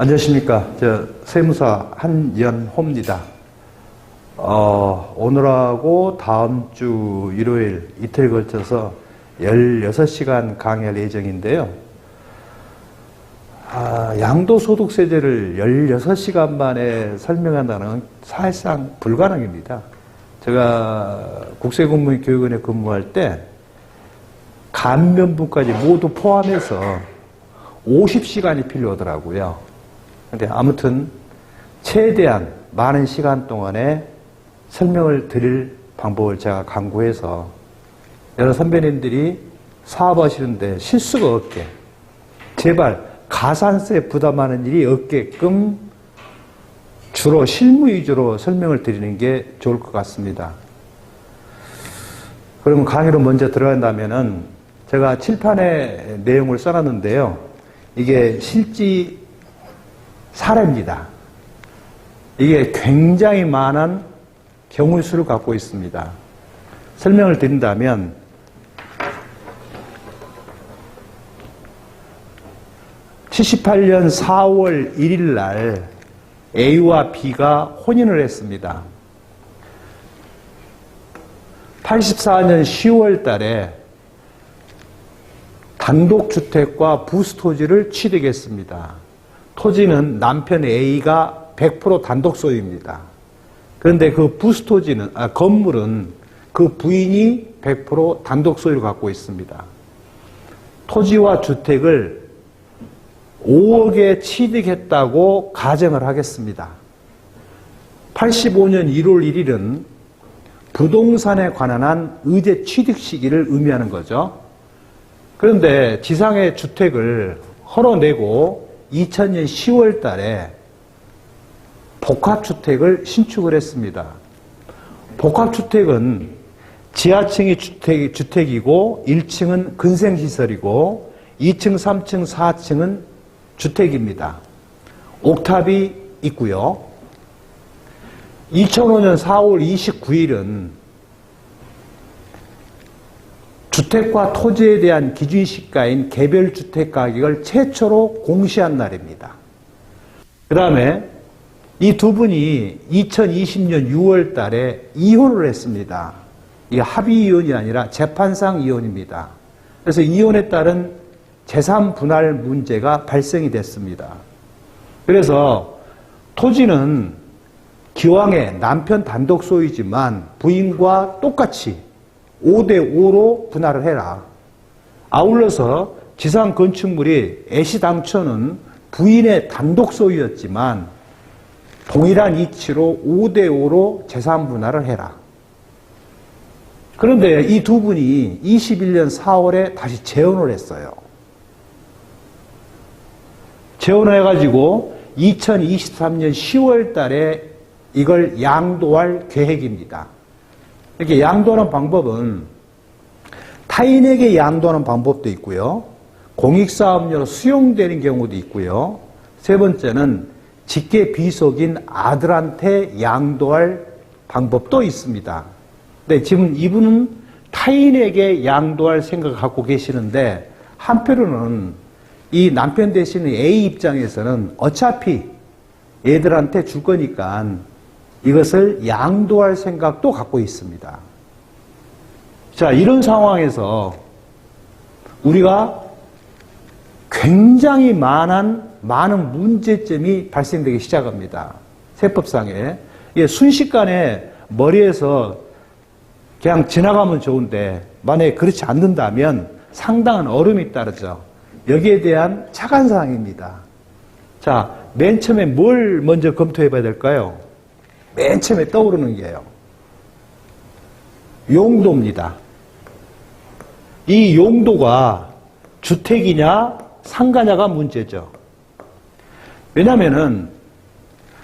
안녕하십니까. 저 세무사 한연호입니다. 오늘하고 다음 주 일요일 이틀 걸쳐서 16시간 강의할 예정인데요. 양도소득세제를 16시간 만에 설명한다는 건 사실상 불가능입니다. 제가 국세공무원교육원에 근무할 때 감면부까지 모두 포함해서 50시간이 필요하더라고요. 근데 아무튼 최대한 많은 시간 동안에 설명을 드릴 방법을 제가 강구해서 여러 선배님들이 사업하시는데 실수가 없게, 제발 가산세 부담하는 일이 없게끔 주로 실무 위주로 설명을 드리는 게 좋을 것 같습니다. 그러면 강의로 먼저 들어간다면은 제가 칠판에 내용을 써놨는데요. 이게 실제 사례입니다. 이게 굉장히 많은 경우의 수를 갖고 있습니다. 설명을 드린다면 (78년 4월 1일) 날 A와 B가 혼인을 했습니다. 84년 10월 달에 단독주택과 부수토지를 취득했습니다. 토지는 남편 A가 100% 단독 소유입니다. 그런데 그 부수토지는, 건물은 그 부인이 100% 단독 소유를 갖고 있습니다. 토지와 주택을 5억에 취득했다고 가정을 하겠습니다. 85년 1월 1일은 부동산에 관한 한 의제 취득 시기를 의미하는 거죠. 그런데 지상의 주택을 헐어내고 2000년 10월 달에 복합주택을 신축을 했습니다. 복합주택은 지하층이 주택이고 1층은 근생시설이고 2층, 3층, 4층은 주택입니다. 옥탑이 있고요. 2005년 4월 29일은 주택과 토지에 대한 기준시가인 개별주택 가격을 최초로 공시한 날입니다. 그 다음에 이 두 분이 2020년 6월 달에 이혼을 했습니다. 이게 합의 이혼이 아니라 재판상 이혼입니다. 그래서 이혼에 따른 재산 분할 문제가 발생이 됐습니다. 그래서 토지는 기왕에 남편 단독 소유지만 부인과 똑같이 5대5로 분할을 해라. 아울러서 지상 건축물이 애시당초는 부인의 단독 소유였지만 동일한 이치로 5대5로 재산 분할을 해라. 그런데 이 두 분이 21년 4월에 다시 재혼을 했어요. 재혼을 해가지고 2023년 10월 달에 이걸 양도할 계획입니다. 이렇게 양도하는 방법은 타인에게 양도하는 방법도 있고요. 공익사업료로 수용되는 경우도 있고요. 세 번째는 직계 비속인 아들한테 양도할 방법도 있습니다. 근데 지금 이분은 타인에게 양도할 생각을 갖고 계시는데 한편으로는 이 남편 대신 A 입장에서는 어차피 애들한테 줄 거니까 이것을 양도할 생각도 갖고 있습니다. 자, 이런 상황에서 우리가 굉장히 많은 문제점이 발생되기 시작합니다. 세법상에. 이게 순식간에 머리에서 그냥 지나가면 좋은데 만약에 그렇지 않는다면 상당한 어려움이 따르죠. 여기에 대한 차관사항입니다. 자, 맨 처음에 뭘 먼저 검토해 봐야 될까요? 맨 처음에 떠오르는 게요. 용도입니다. 이 용도가 주택이냐 상가냐가 문제죠. 왜냐하면은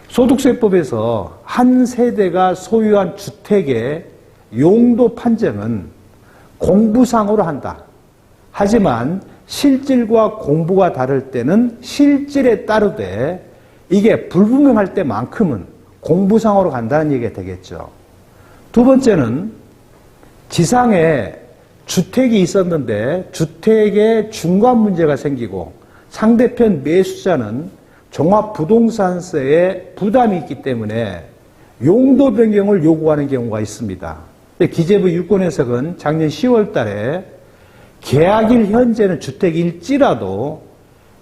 소득세법에서 한 세대가 소유한 주택의 용도 판정은 공부상으로 한다. 하지만 실질과 공부가 다를 때는 실질에 따르되 이게 불분명할 때만큼은 공부상으로 간다는 얘기가 되겠죠. 두 번째는 지상에 주택이 있었는데 주택에 중간 문제가 생기고 상대편 매수자는 종합부동산세에 부담이 있기 때문에 용도 변경을 요구하는 경우가 있습니다. 기재부 유권해석은 작년 10월 달에 계약일 현재는 주택일지라도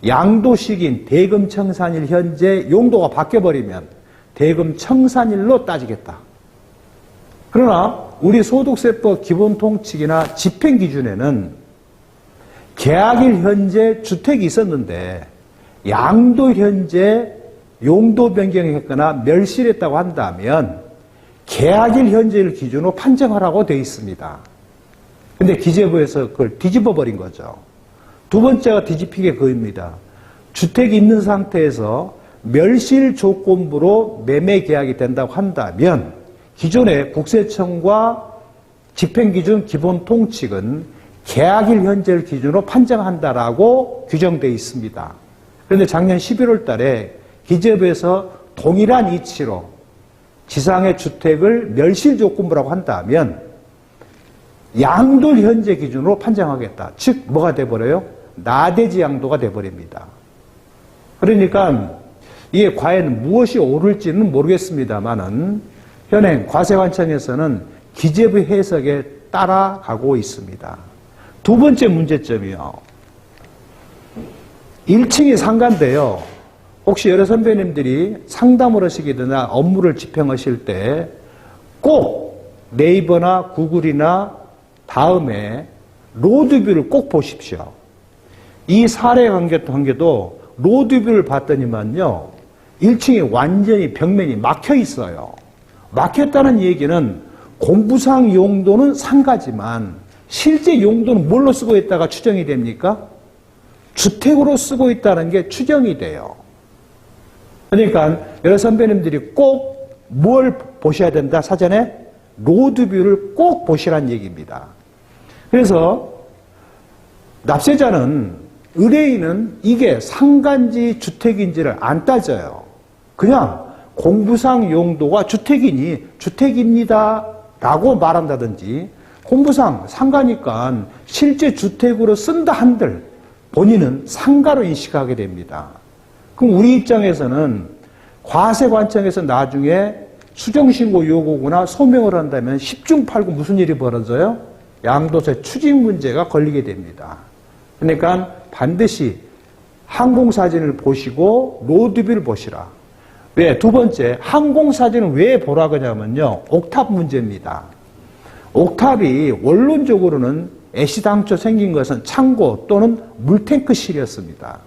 양도식인 대금청산일 현재 용도가 바뀌어버리면 대금청산일로 따지겠다. 그러나 우리 소득세법 기본통칙이나 집행기준에는 계약일 현재 주택이 있었는데 양도 현재 용도 변경했거나 멸실했다고 한다면 계약일 현재를 기준으로 판정하라고 되어 있습니다. 근데 기재부에서 그걸 뒤집어 버린 거죠. 두 번째가 뒤집히게 그겁니다. 주택이 있는 상태에서 멸실 조건부로 매매 계약이 된다고 한다면 기존의 국세청과 집행기준 기본통칙은 계약일 현재를 기준으로 판정한다라고 규정되어 있습니다. 그런데 작년 11월 달에 기재부에서 동일한 이치로 지상의 주택을 멸실 조건부라고 한다면 양도 현재 기준으로 판정하겠다. 즉 뭐가 돼버려요? 나대지 양도가 돼버립니다. 그러니까 이게 과연 무엇이 옳을지는 모르겠습니다만은 현행 과세관청에서는 기재부 해석에 따라가고 있습니다. 두 번째 문제점이요. 1층이 상가인데요. 혹시 여러 선배님들이 상담을 하시거나 업무를 집행하실 때 꼭 네이버나 구글이나 다음에 로드뷰를 꼭 보십시오. 이 사례 관계도 로드뷰를 봤더니만요. 1층에 완전히 벽면이 막혀 있어요. 막혔다는 얘기는 공부상 용도는 상가지만 실제 용도는 뭘로 쓰고 있다가 추정이 됩니까? 주택으로 쓰고 있다는 게 추정이 돼요. 그러니까 여러 선배님들이 꼭 뭘 보셔야 된다? 사전에 로드뷰를 꼭 보시라는 얘기입니다. 그래서 납세자는 의뢰인은 이게 상가인지 주택인지를 안 따져요. 그냥 공부상 용도가 주택이니 주택입니다 라고 말한다든지 공부상 상가니까 실제 주택으로 쓴다 한들 본인은 상가로 인식하게 됩니다. 그럼 우리 입장에서는 과세관청에서 나중에 수정신고 요구구나 소명을 한다면 10중 8구 무슨 일이 벌어져요? 양도세 추징 문제가 걸리게 됩니다. 그러니까 반드시 항공사진을 보시고 로드뷰를 보시라. 왜? 두 번째, 항공사진을 왜 보라 그러냐면요. 옥탑 문제입니다. 옥탑이 원론적으로는 애시당초 생긴 것은 창고 또는 물탱크실이었습니다.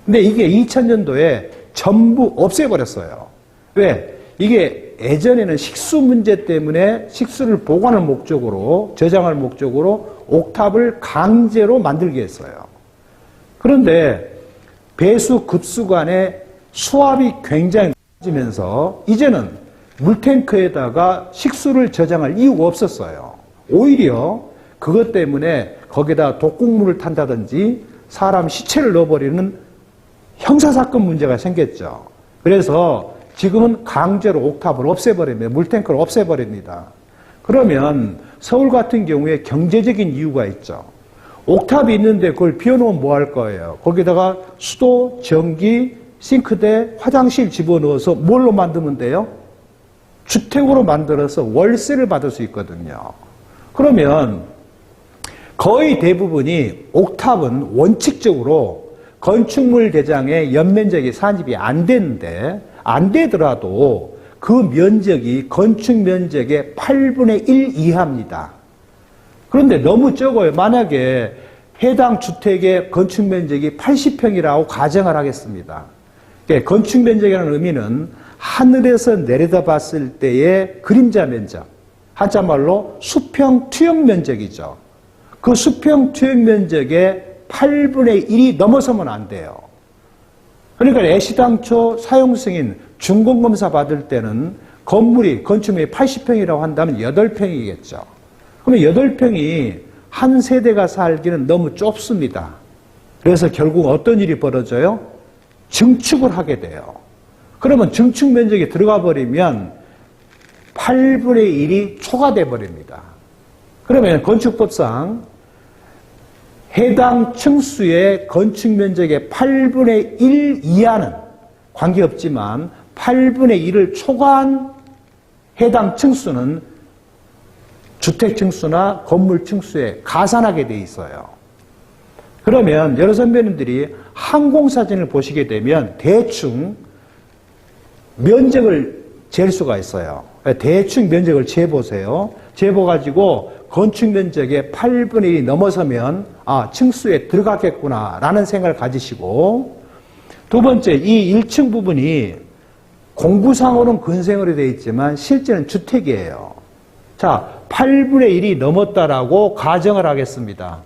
근데 이게 2000년도에 전부 없애버렸어요. 왜? 이게 예전에는 식수 문제 때문에 식수를 보관할 목적으로, 저장할 목적으로 옥탑을 강제로 만들게 했어요. 그런데 배수 급수 간의 수압이 굉장히 낮아지면서 이제는 물탱크에다가 식수를 저장할 이유가 없었어요. 오히려 그것 때문에 거기다 독극물을 탄다든지 사람 시체를 넣어버리는 형사사건 문제가 생겼죠. 그래서 지금은 강제로 옥탑을 없애버립니다. 물탱크를 없애버립니다. 그러면 서울 같은 경우에 경제적인 이유가 있죠. 옥탑이 있는데 그걸 비워놓으면 뭐 할 거예요? 거기다가 수도, 전기, 싱크대, 화장실 집어넣어서 뭘로 만들면 돼요? 주택으로 만들어서 월세를 받을 수 있거든요. 그러면 거의 대부분이 옥탑은 원칙적으로 건축물 대장의 연면적이 산입이 안 되는데 안 되더라도 그 면적이 건축 면적의 8분의 1 이하입니다. 그런데 너무 적어요. 만약에 해당 주택의 건축 면적이 80평이라고 가정을 하겠습니다. 건축 면적이라는 의미는 하늘에서 내려다 봤을 때의 그림자 면적, 한자말로 수평 투영 면적이죠. 그 수평 투영 면적의 8분의 1이 넘어서면 안 돼요. 그러니까 애시당초 사용승인 준공검사 받을 때는 건물이 건축면이 80평이라고 한다면 8평이겠죠. 그러면 8평이 한 세대가 살기는 너무 좁습니다. 그래서 결국 어떤 일이 벌어져요? 증축을 하게 돼요. 그러면 증축 면적이 들어가 버리면 8분의 1이 초과돼 버립니다. 그러면 건축법상 해당 층수의 건축 면적의 8분의 1 이하는 관계없지만 8분의 1을 초과한 해당 층수는 주택 층수나 건물 층수에 가산하게 돼 있어요. 그러면 여러 선배님들이 항공사진을 보시게 되면 대충 면적을 잴 수가 있어요. 대충 면적을 재보세요. 재보가지고 건축 면적의 8분의 1이 넘어서면 층수에 들어갔겠구나 라는 생각을 가지시고, 두 번째, 이 1층 부분이 공부상으로는 근생으로 되어 있지만 실제는 주택이에요. 자, 8분의 1이 넘었다라고 가정을 하겠습니다.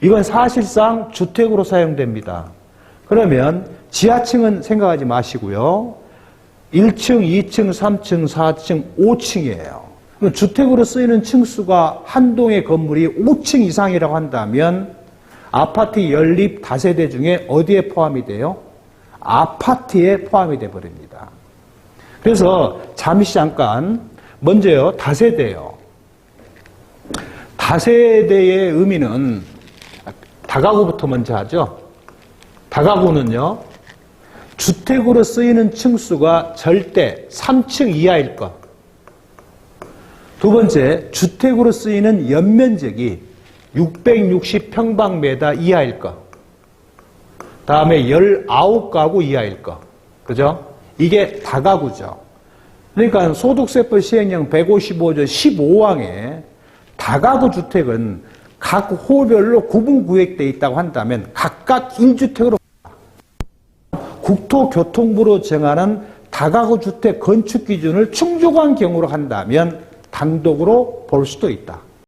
이건 사실상 주택으로 사용됩니다. 그러면 지하층은 생각하지 마시고요. 1층, 2층, 3층, 4층, 5층이에요. 그럼 주택으로 쓰이는 층수가 한 동의 건물이 5층 이상이라고 한다면 아파트 연립 다세대 중에 어디에 포함이 돼요? 아파트에 포함이 돼 버립니다. 그래서 잠시 잠깐 먼저요, 다세대요. 다세대의 의미는 다가구부터 먼저 하죠. 다가구는요, 주택으로 쓰이는 층수가 절대 3층 이하일 것. 두 번째, 주택으로 쓰이는 연면적이 660평방미터 이하일 것. 다음에 19가구 이하일 것. 그죠? 이게 다가구죠. 그러니까 소득세법 시행령 155조 15항에 다가구 주택은 각 호별로 구분구획되어 있다고 한다면 각각 1주택으로 국토교통부로 정하는 다가구 주택 건축 기준을 충족한 경우로 한다면 단독으로 볼 수도 있다.